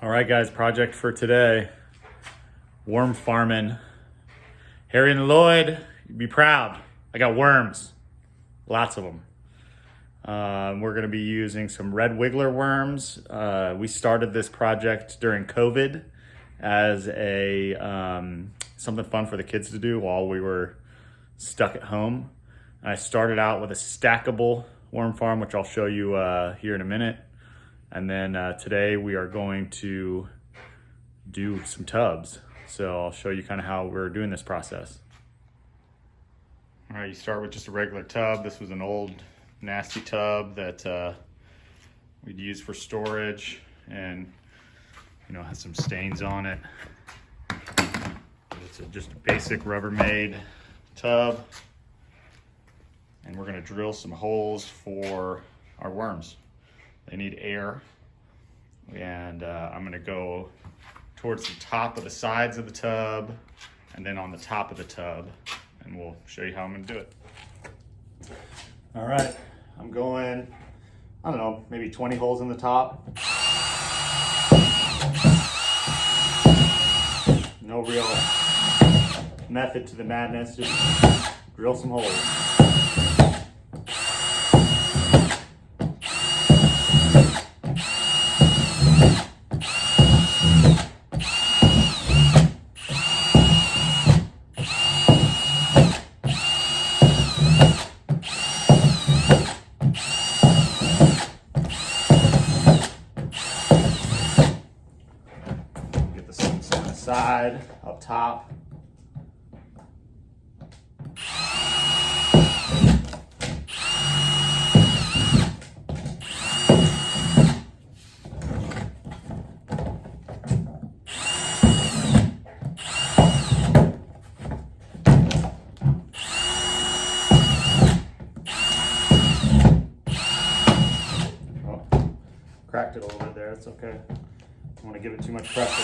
All right, guys, project for today. Worm farming. Harry and Lloyd, be proud. I got worms, lots of them. We're gonna be using some red wiggler worms. We started this project during COVID as a something fun for the kids to do while we were stuck at home. I started out with a stackable worm farm, which I'll show you here in a minute. And then today we are going to do some tubs. So I'll show you kind of how we're doing this process. All right, you start with just a regular tub. This was an old nasty tub that we'd use for storage, and has some stains on it. It's just a basic Rubbermaid tub, and we're gonna drill some holes for our worms. They need air, and I'm gonna go towards the top of the sides of the tub and then on the top of the tub, and we'll show you how I'm gonna do it. All right, I'm going, I don't know, maybe 20 holes in the top. No real method to the madness, just drill some holes. Get the sinks on the side, up top. Cracked it a little bit there, it's okay. Don't want to give it too much pressure.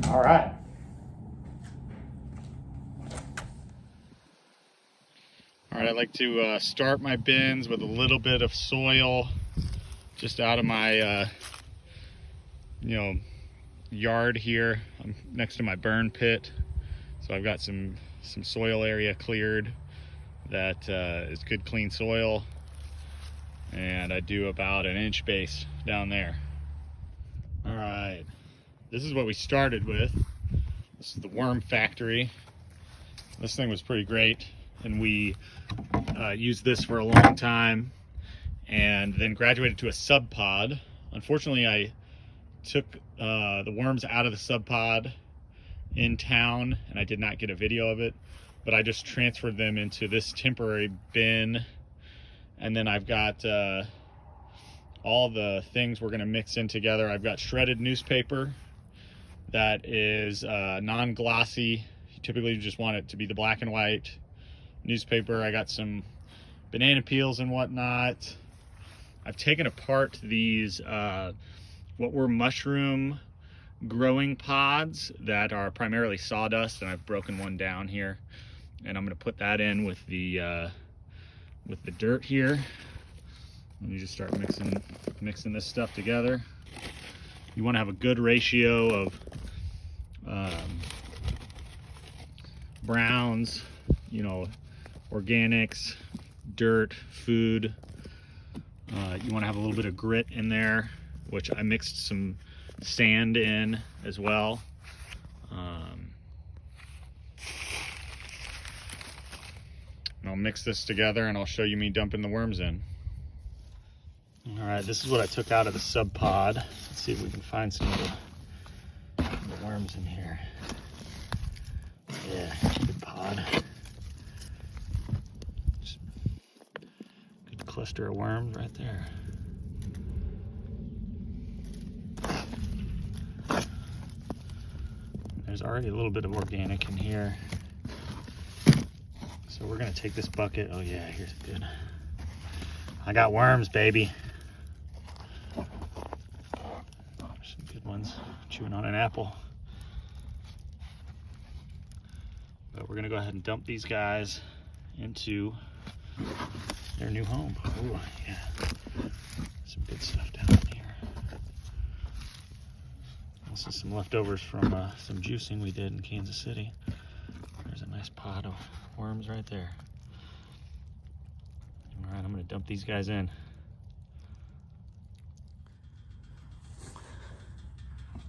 All right. All right, I like to start my bins with a little bit of soil just out of my yard here. I'm next to my burn pit, so I've got some soil area cleared that is good clean soil, and I do about an inch base down there. All right, this is what we started with. This is the worm factory. This thing was pretty great, and we used this for a long time and then graduated to a sub pod. Unfortunately, I took the worms out of the sub pod in town, and I did not get a video of it, but I just transferred them into this temporary bin. And then I've got all the things we're gonna mix in together. I've got shredded newspaper that is non-glossy. Typically you just want it to be the black and white newspaper. I got some banana peels and whatnot. I've taken apart these what were mushroom growing pods that are primarily sawdust, and I've broken one down here, and I'm going to put that in with the dirt here. And you just start mixing this stuff together. You want to have a good ratio of browns, organics, dirt, food. You want to have a little bit of grit in there, which I mixed some sand in as well. And I'll mix this together and I'll show you me dumping the worms in. All right, this is what I took out of the sub pod. Let's see if we can find some of the worms in here. Yeah, good pod. Good cluster of worms right there. There's already a little bit of organic in here. So we're gonna take this bucket. Oh yeah, here's good. I got worms, baby. Some One's chewing on an apple. But we're gonna go ahead and dump these guys into their new home. Oh yeah, some good stuff down in here. Also some leftovers from some juicing we did in Kansas City. There's a nice pot of worms right there. All right, I'm gonna dump these guys in.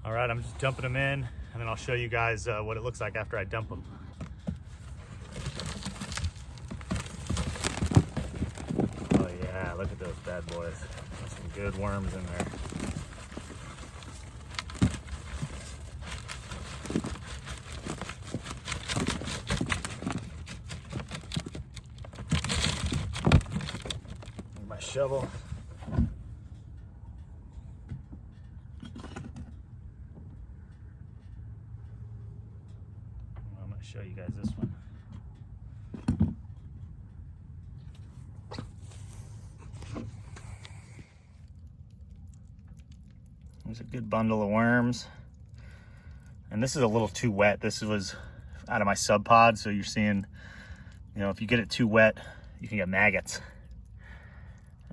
All right, I'm just dumping them in, and then I'll show you guys what it looks like after I dump them. Oh yeah, look at those bad boys. There's some good worms in there. Here's my shovel. Show you guys this one. There's a good bundle of worms. And this is a little too wet. This was out of my sub pod, so you're seeing, you know, if you get it too wet, you can get maggots.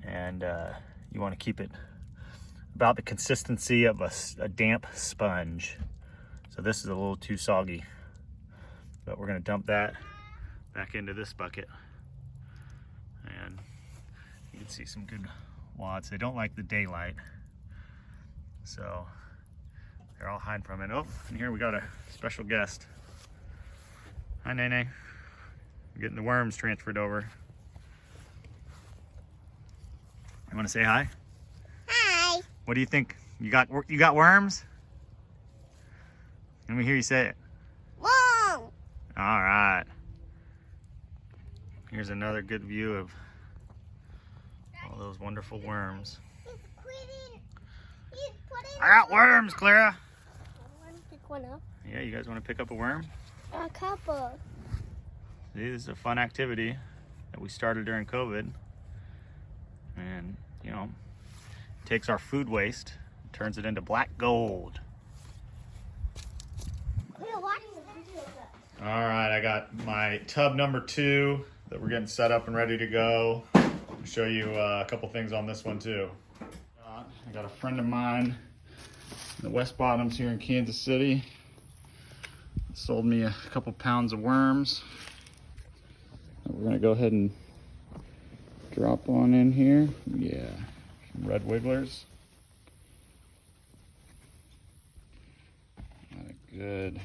And you want to keep it about the consistency of a damp sponge. So this is a little too soggy. But we're gonna dump that back into this bucket. And you can see some good wads. They don't like the daylight, so they're all hiding from it. Oh, and here we got a special guest. Hi, Nene. We're getting the worms transferred over. You wanna say hi? Hi. What do you think? You got worms? Let me hear you say it. Mom. All right. Here's another good view of all those wonderful worms. I got worms, Clara. I want to pick one up. Yeah, you guys want to pick up a worm? A couple. This is a fun activity that we started during COVID. And, you know, takes our food waste, turns it into black gold. All right, I got my tub number 2 that we're getting set up and ready to go. I'll show you a couple things on this one too. I got a friend of mine in the West Bottoms here in Kansas City. Sold me a couple pounds of worms. We're gonna go ahead and drop one in here. Yeah, some red wigglers. Got a good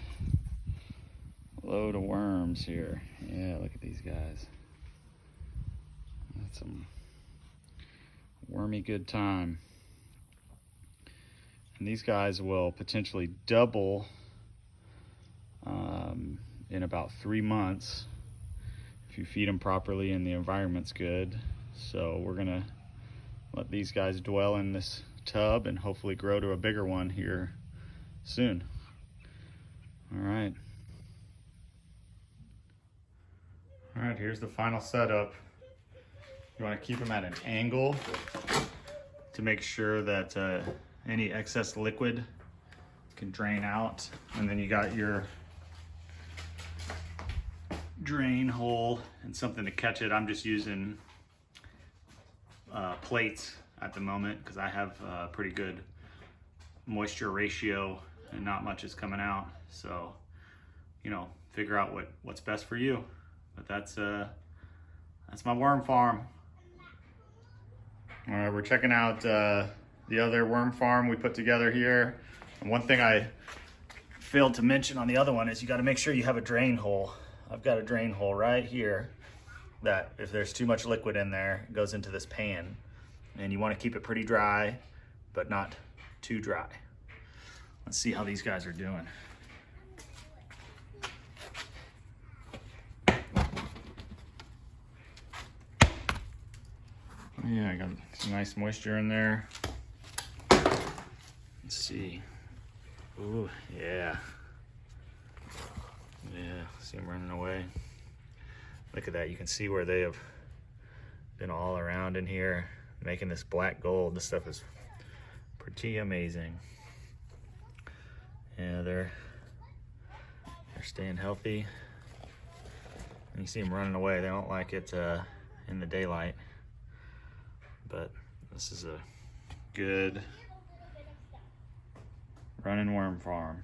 load of worms here. Yeah, look at these guys. That's some wormy good time. And these guys will potentially double in about 3 months if you feed them properly and the environment's good. So we're gonna let these guys dwell in this tub and hopefully grow to a bigger one here soon. All right. All right, here's the final setup. You want to keep them at an angle to make sure that any excess liquid can drain out. And then you got your drain hole and something to catch it. I'm just using plates at the moment because I have a pretty good moisture ratio and not much is coming out. So, you know, figure out what's best for you. But that's my worm farm. All right, we're checking out the other worm farm we put together here. And one thing I failed to mention on the other one is you got to make sure you have a drain hole. I've got a drain hole right here that if there's too much liquid in there, it goes into this pan. And you want to keep it pretty dry, but not too dry. Let's see how these guys are doing. Yeah, I got some nice moisture in there. Let's see. Ooh, yeah. Yeah, see them running away. Look at that, you can see where they have been all around in here, making this black gold. This stuff is pretty amazing. Yeah, they're staying healthy. You see them running away. They don't like it in the daylight. But this is a good running worm farm.